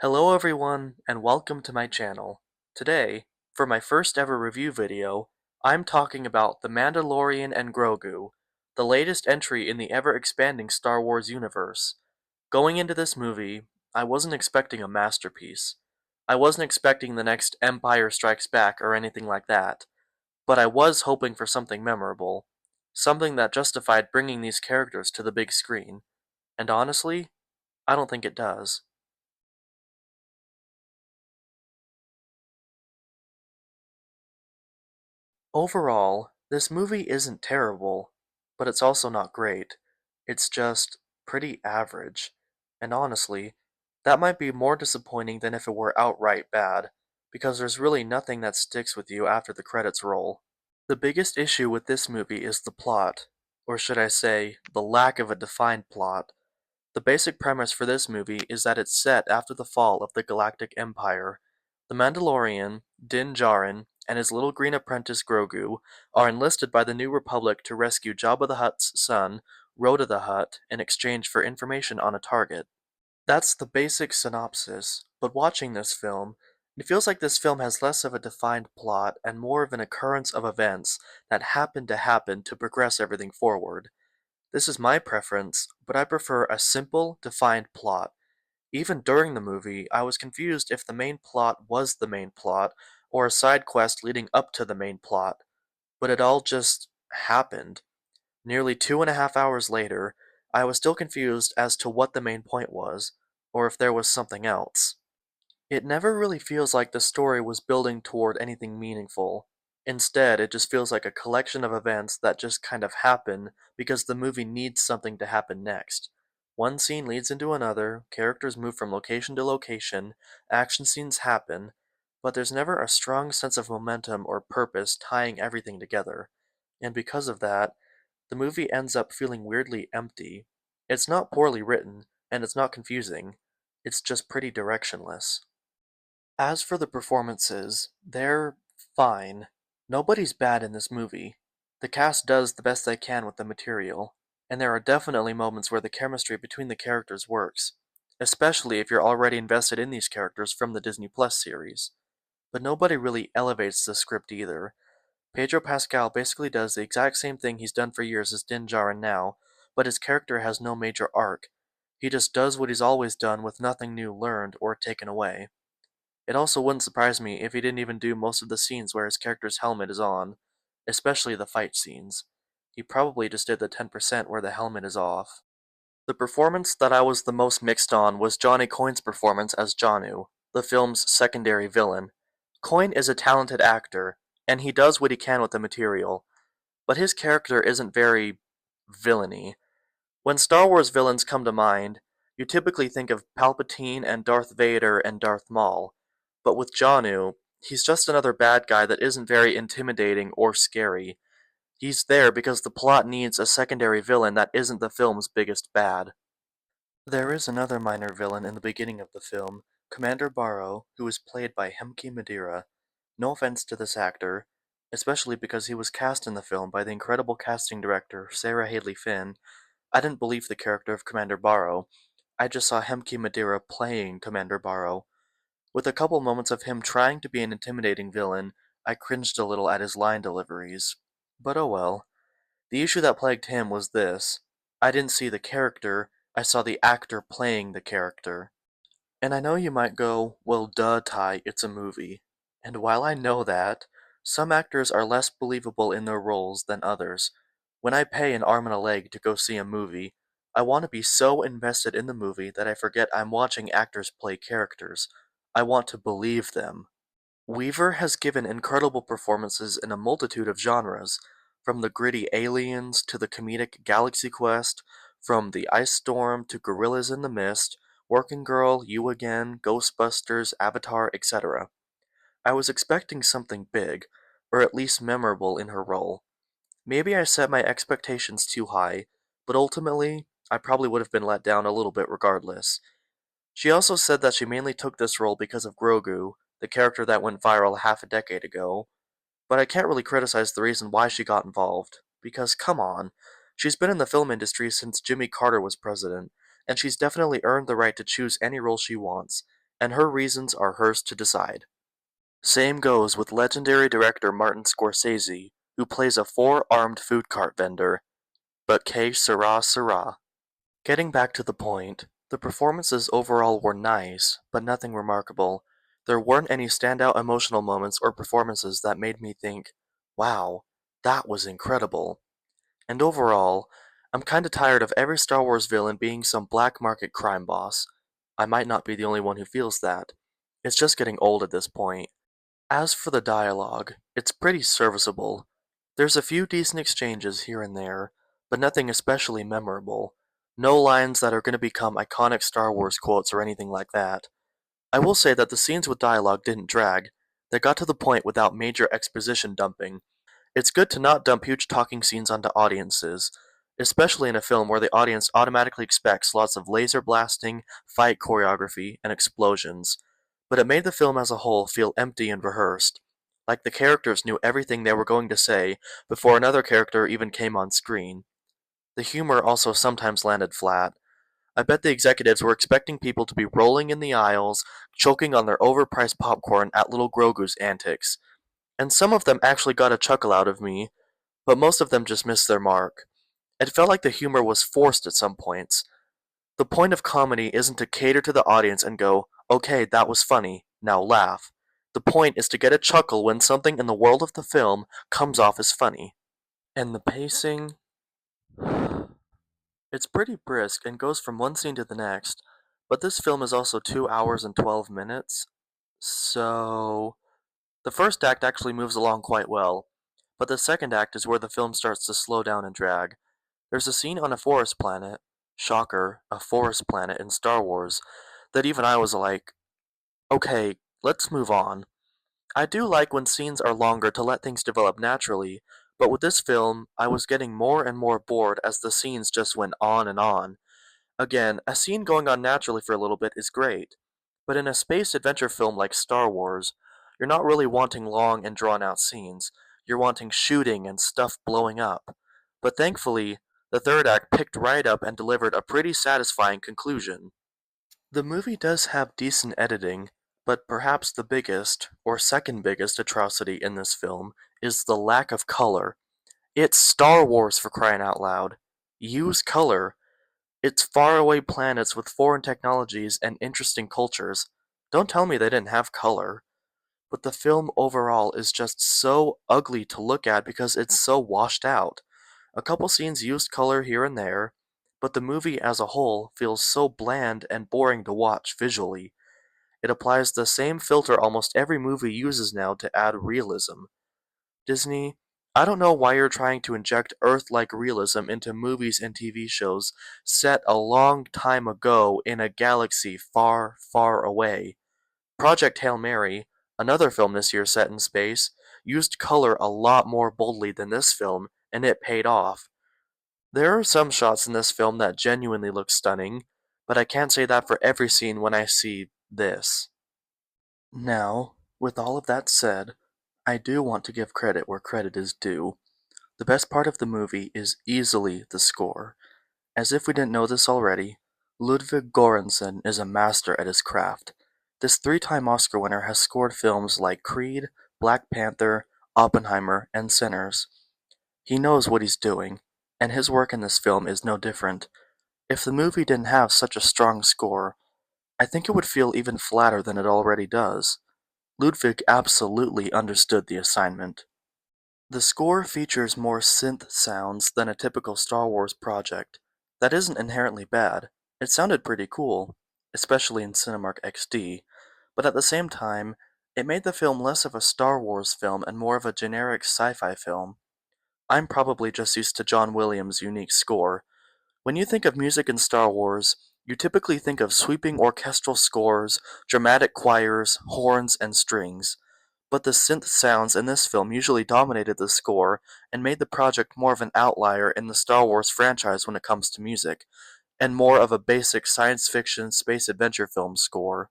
Hello everyone, and welcome to my channel. Today, for my first ever review video, I'm talking about The Mandalorian and Grogu, the latest entry in the ever-expanding Star Wars universe. Going into this movie, I wasn't expecting a masterpiece. I wasn't expecting the next Empire Strikes Back or anything like that, but I was hoping for something memorable, something that justified bringing these characters to the big screen. And honestly, I don't think it does. Overall, this movie isn't terrible, but it's also not great. It's just pretty average. And honestly, that might be more disappointing than if it were outright bad, because there's really nothing that sticks with you after the credits roll. The biggest issue with this movie is the plot, or should I say, the lack of a defined plot. The basic premise for this movie is that it's set after the fall of the Galactic Empire. The Mandalorian, Din Djarin, and his little green apprentice Grogu are enlisted by the New Republic to rescue Jabba the Hutt's son, Rhoda the Hutt, in exchange for information on a target. That's the basic synopsis, but watching this film, it feels like this film has less of a defined plot and more of an occurrence of events that happen to progress everything forward. This is my preference, but I prefer a simple, defined plot. Even during the movie, I was confused if the main plot was the main plot or a side quest leading up to the main plot, but it all just happened. Nearly 2.5 hours later, I was still confused as to what the main point was, or if there was something else. It never really feels like the story was building toward anything meaningful. Instead, it just feels like a collection of events that just kind of happen because the movie needs something to happen next. One scene leads into another, characters move from location to location, action scenes happen, but there's never a strong sense of momentum or purpose tying everything together. And because of that, the movie ends up feeling weirdly empty. It's not poorly written, and it's not confusing. It's just pretty directionless. As for the performances, they're fine. Nobody's bad in this movie. The cast does the best they can with the material, and there are definitely moments where the chemistry between the characters works, especially if you're already invested in these characters from the Disney Plus series. But nobody really elevates the script either. Pedro Pascal basically does the exact same thing he's done for years as Din Djarin now, but his character has no major arc. He just does what he's always done with nothing new learned or taken away. It also wouldn't surprise me if he didn't even do most of the scenes where his character's helmet is on, especially the fight scenes. He probably just did the 10% where the helmet is off. The performance that I was the most mixed on was Johnny Coyne's performance as Janu, the film's secondary villain. Coyne is a talented actor, and he does what he can with the material, but his character isn't very villainy. When Star Wars villains come to mind, you typically think of Palpatine and Darth Vader and Darth Maul, but with Janu, he's just another bad guy that isn't very intimidating or scary. He's there because the plot needs a secondary villain that isn't the film's biggest bad. There is another minor villain in the beginning of the film, Commander Barrow, who is played by Hemke Madira. No offense to this actor, especially because he was cast in the film by the incredible casting director Sarah Haley Finn. I didn't believe the character of Commander Barrow. I just saw Hemke Madira playing Commander Barrow. With a couple moments of him trying to be an intimidating villain, I cringed a little at his line deliveries. But oh well. The issue that plagued him was this. I didn't see the character, I saw the actor playing the character. And I know you might go, well duh Ty, it's a movie. And while I know that, some actors are less believable in their roles than others. When I pay an arm and a leg to go see a movie, I want to be so invested in the movie that I forget I'm watching actors play characters. I want to believe them. Weaver has given incredible performances in a multitude of genres, from the gritty Aliens to the comedic Galaxy Quest, from The Ice Storm to Gorillas in the Mist, Working Girl, You Again, Ghostbusters, Avatar, etc. I was expecting something big, or at least memorable in her role. Maybe I set my expectations too high, but ultimately, I probably would have been let down a little bit regardless. She also said that she mainly took this role because of Grogu, the character that went viral half a decade ago, but I can't really criticize the reason why she got involved, because come on, she's been in the film industry since Jimmy Carter was president, and she's definitely earned the right to choose any role she wants. and her reasons are hers to decide. Same goes with legendary director Martin Scorsese, who plays a four-armed food cart vendor, but que sera sera. Getting back to the point, the performances overall were nice, but nothing remarkable. There weren't any standout emotional moments or performances that made me think, wow, that was incredible. And overall, I'm kinda tired of every Star Wars villain being some black market crime boss. I might not be the only one who feels that. It's just getting old at this point. As for the dialogue, it's pretty serviceable. There's a few decent exchanges here and there, but nothing especially memorable. No lines that are going to become iconic Star Wars quotes or anything like that. I will say that the scenes with dialogue didn't drag. They got to the point without major exposition dumping. It's good to not dump huge talking scenes onto audiences, especially in a film where the audience automatically expects lots of laser blasting, fight choreography, and explosions. But it made the film as a whole feel empty and rehearsed, like the characters knew everything they were going to say before another character even came on screen. The humor also sometimes landed flat. I bet the executives were expecting people to be rolling in the aisles, choking on their overpriced popcorn at little Grogu's antics. And some of them actually got a chuckle out of me, but most of them just missed their mark. It felt like the humor was forced at some points. The point of comedy isn't to cater to the audience and go, okay, that was funny, now laugh. The point is to get a chuckle when something in the world of the film comes off as funny. And the pacing? It's pretty brisk and goes from one scene to the next, but this film is also 2 hours and 12 minutes, so the first act actually moves along quite well, but the second act is where the film starts to slow down and drag. There's a scene on a forest planet, shocker, a forest planet in Star Wars, that even I was like, okay, let's move on. I do like when scenes are longer to let things develop naturally, but with this film, I was getting more and more bored as the scenes just went on and on. Again, a scene going on naturally for a little bit is great, but in a space adventure film like Star Wars, you're not really wanting long and drawn out scenes. You're wanting shooting and stuff blowing up. But thankfully, the third act picked right up and delivered a pretty satisfying conclusion. The movie does have decent editing, but perhaps the biggest, or second biggest, atrocity in this film is the lack of color. It's Star Wars for crying out loud. Use color. It's faraway planets with foreign technologies and interesting cultures. Don't tell me they didn't have color. But the film overall is just so ugly to look at because it's so washed out. A couple scenes used color here and there, but the movie as a whole feels so bland and boring to watch visually. It applies the same filter almost every movie uses now to add realism. Disney, I don't know why you're trying to inject Earth-like realism into movies and TV shows set a long time ago in a galaxy far, far away. Project Hail Mary, another film this year set in space, used color a lot more boldly than this film, and it paid off. There are some shots in this film that genuinely look stunning, but I can't say that for every scene when I see this. Now, with all of that said, I do want to give credit where credit is due. The best part of the movie is easily the score. As if we didn't know this already, Ludwig Göransson is a master at his craft. This three-time Oscar winner has scored films like Creed, Black Panther, Oppenheimer, and Sinners. He knows what he's doing, and his work in this film is no different. If the movie didn't have such a strong score, I think it would feel even flatter than it already does. Ludwig absolutely understood the assignment. The score features more synth sounds than a typical Star Wars project. That isn't inherently bad. It sounded pretty cool, especially in Cinemark XD, but at the same time, it made the film less of a Star Wars film and more of a generic sci-fi film. I'm probably just used to John Williams' unique score. When you think of music in Star Wars, you typically think of sweeping orchestral scores, dramatic choirs, horns, and strings. But the synth sounds in this film usually dominated the score and made the project more of an outlier in the Star Wars franchise when it comes to music, and more of a basic science fiction space adventure film score.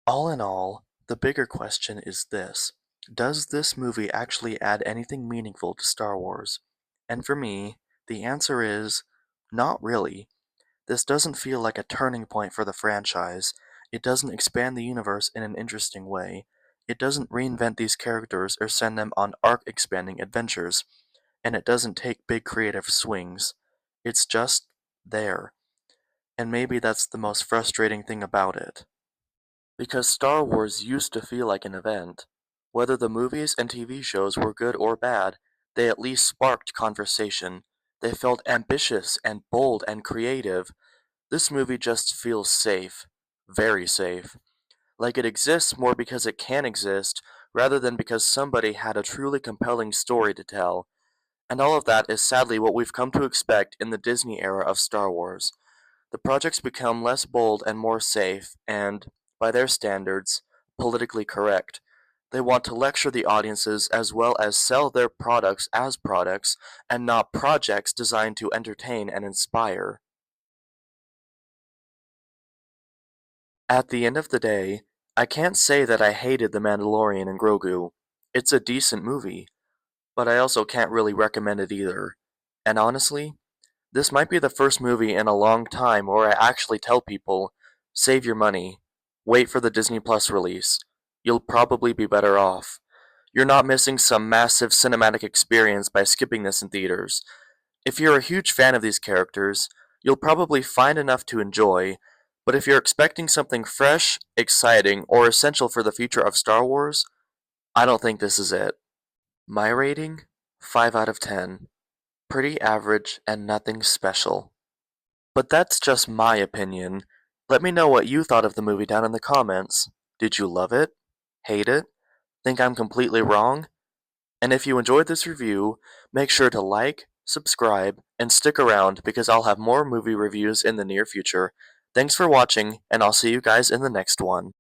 All in all, the bigger question is this: does this movie actually add anything meaningful to Star Wars? And for me, the answer is not really. This doesn't feel like a turning point for the franchise. It doesn't expand the universe in an interesting way. It doesn't reinvent these characters or send them on arc expanding adventures. And it doesn't take big creative swings. It's just there. And maybe that's the most frustrating thing about it. Because Star Wars used to feel like an event. Whether the movies and TV shows were good or bad, they at least sparked conversation. They felt ambitious and bold and creative. This movie just feels safe. Very safe. Like it exists more because it can exist, rather than because somebody had a truly compelling story to tell. And all of that is sadly what we've come to expect in the Disney era of Star Wars. The projects become less bold and more safe, and, by their standards, politically correct. They want to lecture the audiences as well as sell their products as products, and not projects designed to entertain and inspire. At the end of the day, I can't say that I hated The Mandalorian and Grogu. It's a decent movie, but I also can't really recommend it either. And honestly, this might be the first movie in a long time where I actually tell people, save your money, wait for the Disney Plus release. You'll probably be better off. You're not missing some massive cinematic experience by skipping this in theaters. If you're a huge fan of these characters, you'll probably find enough to enjoy, but if you're expecting something fresh, exciting, or essential for the future of Star Wars, I don't think this is it. My rating? 5 out of 10. Pretty average and nothing special. But that's just my opinion. Let me know what you thought of the movie down in the comments. Did you love it? Hate it? Think I'm completely wrong? And if you enjoyed this review, make sure to like, subscribe, and stick around because I'll have more movie reviews in the near future. Thanks for watching, and I'll see you guys in the next one.